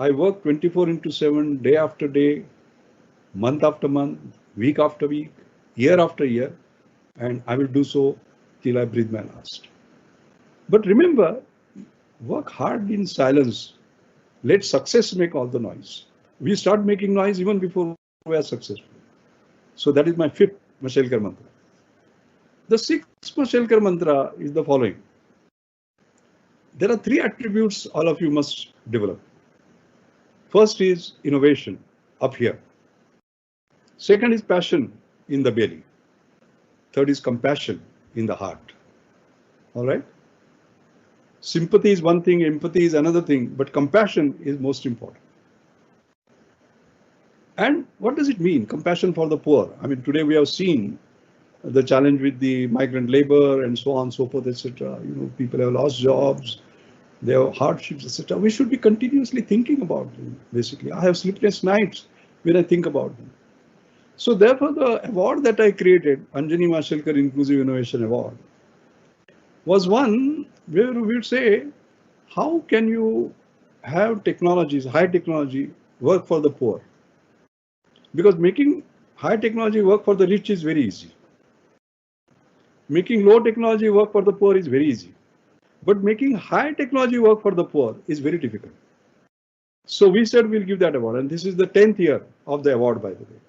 I work 24/7, day after day, month after month, week after week, year after year, and I will do so till I breathe my last. But remember, work hard in silence. Let success make all the noise. We start making noise even before we are successful. So that is my fifth Mashelkar mantra. The sixth Mashelkar mantra is the following. There are three attributes all of you must develop. First is innovation, up here. Second is passion, in the belly. Third is compassion, in the heart. All right? Sympathy is one thing, empathy is another thing, but compassion is most important. And what does it mean, compassion for the poor? I mean, today we have seen the challenge with the migrant labor and so on, so forth, etc. You know, people have lost jobs, they have hardships, etc. We should be continuously thinking about them, basically. I have sleepless nights when I think about them. So therefore, the award that I created, Anjani Mashelkar Inclusive Innovation Award, was one where we would say, how can you have technologies, high technology, work for the poor? Because making high technology work for the rich is very easy. Making low technology work for the poor is very easy. But making high technology work for the poor is very difficult. So we said we'll give that award. And this is the 10th year of the award, by the way.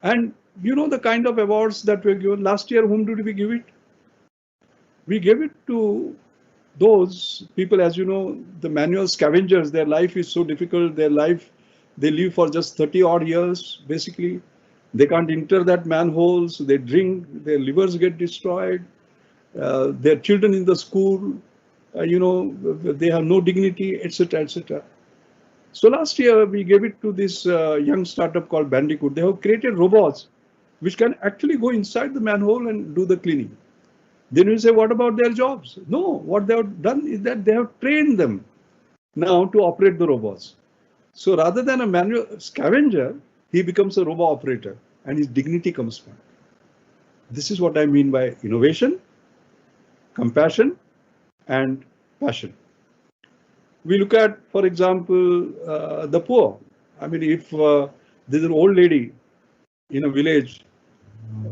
And you know the kind of awards that were given last year, whom did we give it? We gave it to those people, as you know, the manual scavengers. Their life is so difficult. Their life, they live for just 30 odd years, basically. They can't enter that manhole, so they drink, their livers get destroyed. Their children in the school, you know, they have no dignity, etc., etc. So last year we gave it to this young startup called Bandicoot. They have created robots which can actually go inside the manhole and do the cleaning. Then we say, what about their jobs? No, what they have done is that they have trained them now to operate the robots. So rather than a manual scavenger, he becomes a robot operator and his dignity comes back. This is what I mean by innovation, compassion, and passion. We look at, for example, the poor. I mean, if there's an old lady in a village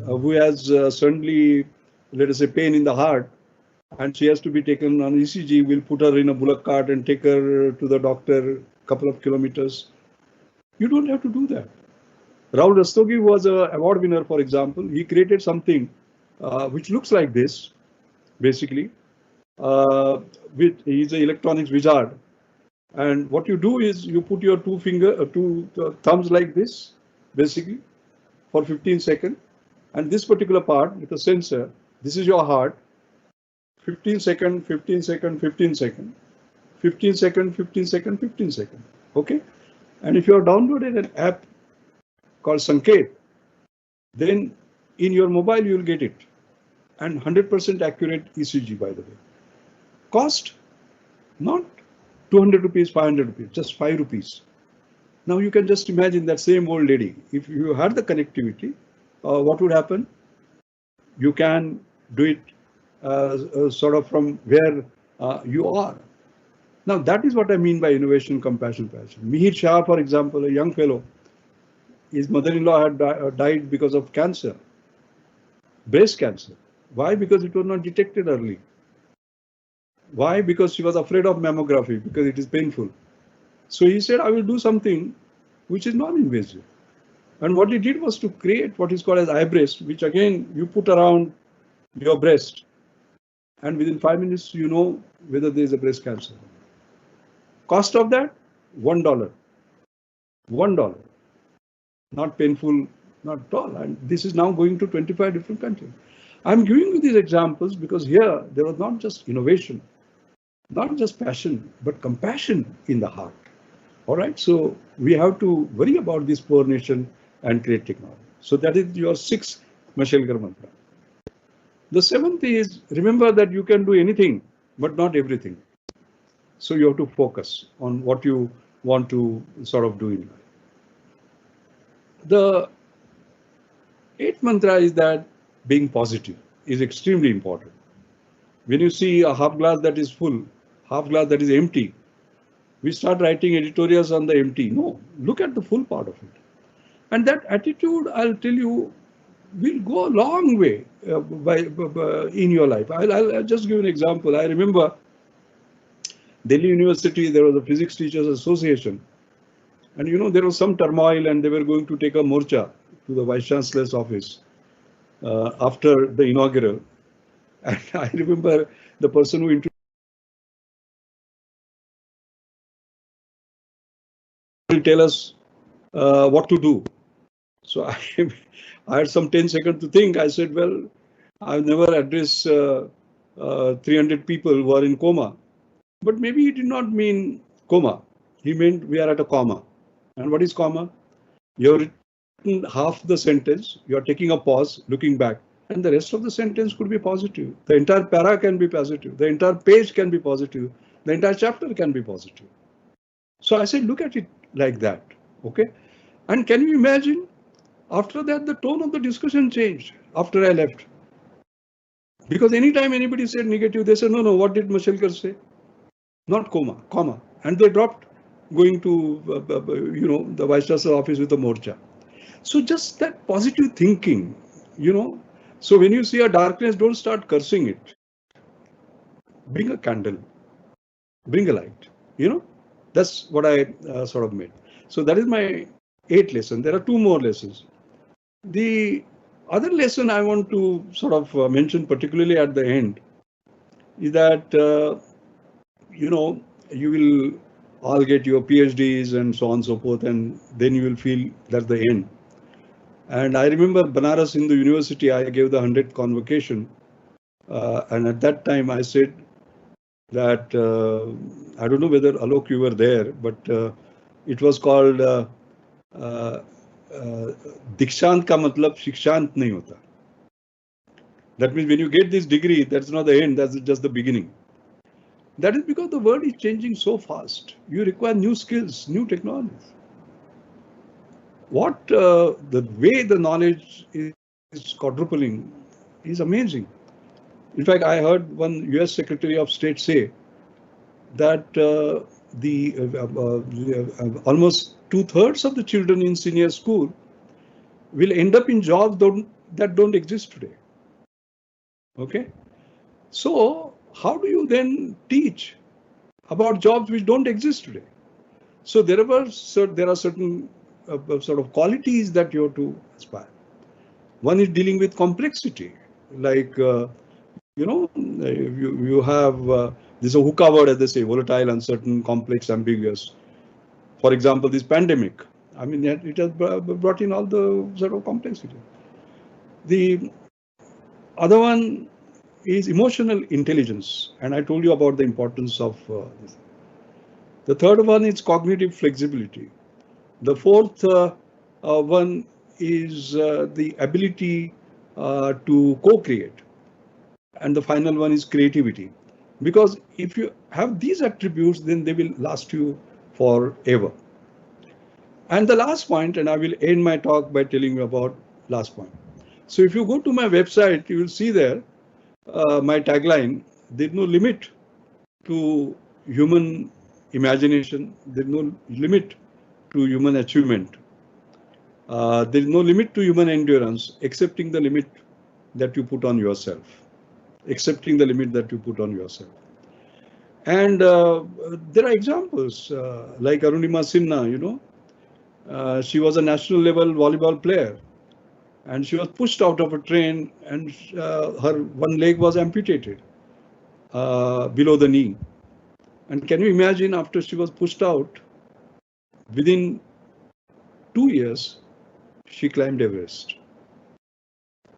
who has suddenly, let us say, pain in the heart, and she has to be taken on ECG, we'll put her in a bullock cart and take her to the doctor a couple of kilometers. You don't have to do that. Rahul Rastogi was an award winner, for example. He created something which looks like this, basically. He's an electronics wizard. And what you do is you put your two thumbs like this, basically, for 15 seconds. And this particular part with a sensor, this is your heart. 15 second, 15 second, 15 second, 15 second, 15 second, 15 second. Okay. And if you have downloaded an app called Sanket, then in your mobile you will get it. And 100% accurate ECG, by the way. Cost, not 200 rupees, 500 rupees, just 5 rupees. Now you can just imagine that same old lady. If you had the connectivity, what would happen? You can do it sort of from where you are. Now that is what I mean by innovation, compassion, passion. Mihir Shah, for example, a young fellow, his mother-in-law had died because of cancer, breast cancer. Why? Because it was not detected early. Why? Because she was afraid of mammography, because it is painful. So he said, I will do something which is non-invasive. And what he did was to create what is called as iBreast, which again you put around your breast. And within 5 minutes, you know whether there is a breast cancer. Cost of that, $1. $1. Not painful, not at all. And this is now going to 25 different countries. I'm giving you these examples because here there was not just innovation, not just passion, but compassion in the heart. All right. So we have to worry about this poor nation and create technology. So that is your sixth Mashelkar mantra. The seventh is, remember that you can do anything, but not everything. So you have to focus on what you want to sort of do in life. The eighth mantra is that being positive is extremely important. When you see a half glass that is full, half glass that is empty, we start writing editorials on the empty. No, look at the full part of it. And that attitude, I'll tell you, will go a long way in your life. I'll just give an example. I remember Delhi University, there was a Physics Teachers Association. And there was some turmoil and they were going to take a morcha to the Vice Chancellor's office after the inaugural. And I remember the person who will tell us what to do. So I had some 10 seconds to think. I said, well, I've never addressed 300 people who are in coma. But maybe he did not mean coma. He meant we are at a comma. And what is comma? You've written half the sentence, you're taking a pause, looking back, and the rest of the sentence could be positive. The entire para can be positive. The entire page can be positive. The entire chapter can be positive. So I said, look at it like that. Okay. And can you imagine? After that, the tone of the discussion changed after I left. Because anytime anybody said negative, they said, no, what did Mashelkar say? Not comma. And they dropped going to, the Vice Chancellor's office with a morcha. So just that positive thinking, So when you see a darkness, don't start cursing it. Bring a candle. Bring a light. That's what I sort of made. So that is my 8th lesson. There are 2 more lessons. The other lesson I want to sort of mention, particularly at the end, is that, you will all get your PhDs and so on and so forth, and then you will feel that's the end. And I remember Banaras Hindu University, I gave the 100th convocation. And at that time I said that, I don't know whether Alok you were there, but it was called Dikshant ka matlab Shikshant nahi hota. That means when you get this degree, that's not the end, that's just the beginning. That is because the world is changing so fast. You require new skills, new technologies. The way the knowledge is quadrupling is amazing. In fact, I heard one US Secretary of State say that almost 2/3 of the children in senior school will end up in jobs that don't exist today. Okay, so how do you then teach about jobs which don't exist today? So there are certain sort of qualities that you have to aspire. One is dealing with complexity, like you have this is a hookah word, as they say, volatile, uncertain, complex, ambiguous. For example, this pandemic. I mean, it has brought in all the sort of complexity. The other one is emotional intelligence, and I told you about the importance of this. The third one is cognitive flexibility. The fourth one is the ability to co-create. And the final one is creativity. Because if you have these attributes, then they will last you forever. And the last point, and I will end my talk by telling you about last point. So if you go to my website, you will see there my tagline, there's no limit to human imagination. There's no limit to human achievement. There's no limit to human endurance, excepting the limit that you put on yourself. Accepting the limit that you put on yourself. And there are examples like Arunima Sinha, she was a national level volleyball player and she was pushed out of a train and her one leg was amputated below the knee. And can you imagine, after she was pushed out, within 2 years, she climbed Everest.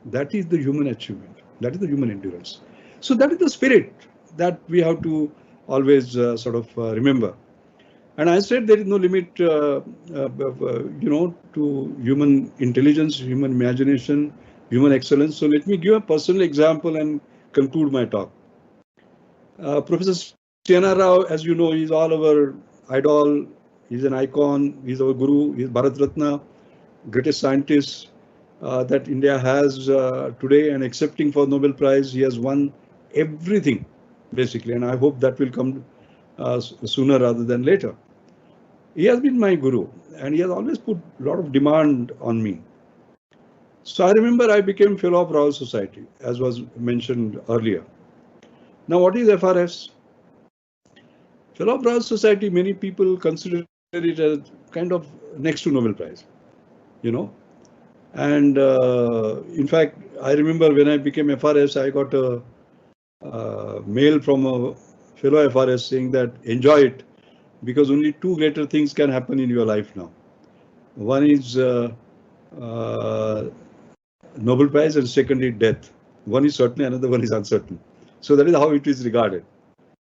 That is the human achievement. That is the human endurance. So that is the spirit that we have to always sort of remember. And I said there is no limit, to human intelligence, human imagination, human excellence. So let me give a personal example and conclude my talk. Professor Siana Rao, as you know, he's all our idol. He's an icon. He's our guru. He's Bharat Ratna, greatest scientist that India has today, and accepting for Nobel Prize, he has won everything basically, and I hope that will come sooner rather than later. He has been my guru, and he has always put a lot of demand on me. So I remember I became fellow of Royal Society, as was mentioned earlier. Now, what is FRS? Fellow of Royal Society, many people consider it as kind of next to Nobel Prize, you know. And in fact, I remember when I became FRS, I got a mail from a fellow FRS saying that enjoy it because only two greater things can happen in your life now. One is uh, Nobel Prize and secondly death. One is certain, another one is uncertain. So that is how it is regarded.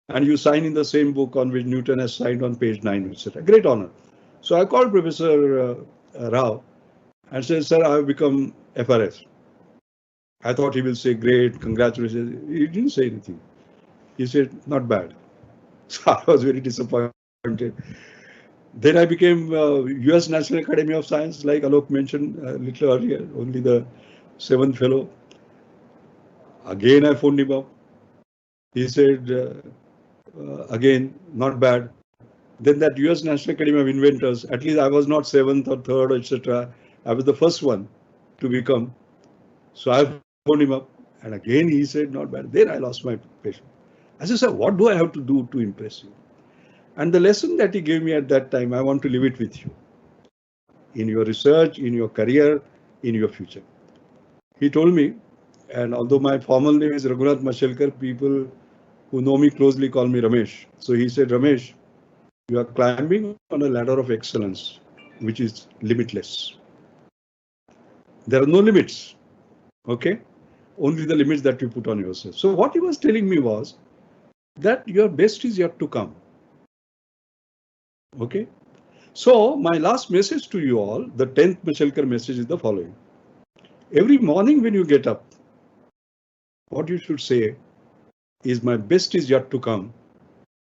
And you sign in the same book on which Newton has signed on page 9, etc. Great honor. So I called Professor Rao and said, sir, I have become FRS. I thought he will say, great, congratulations. He didn't say anything. He said, not bad. So I was very disappointed. Then I became US National Academy of Science, like Alok mentioned a little earlier, only the 7th fellow. Again, I phoned him up. He said, again, not bad. Then that US National Academy of Inventors, at least I was not 7th or 3rd, etc. I was the first one to become. So I phoned him up. And again, he said, not bad. Then I lost my patience. I said, sir, what do I have to do to impress you? And the lesson that he gave me at that time, I want to leave it with you. In your research, in your career, in your future. He told me, and although my formal name is Raghunath Mashelkar, people who know me closely call me Ramesh. So he said, Ramesh, you are climbing on a ladder of excellence, which is limitless. There are no limits, okay? Only the limits that you put on yourself. So what he was telling me was that your best is yet to come, okay? So my last message to you all, the 10th Mashelkar message is the following. Every morning when you get up, what you should say is my best is yet to come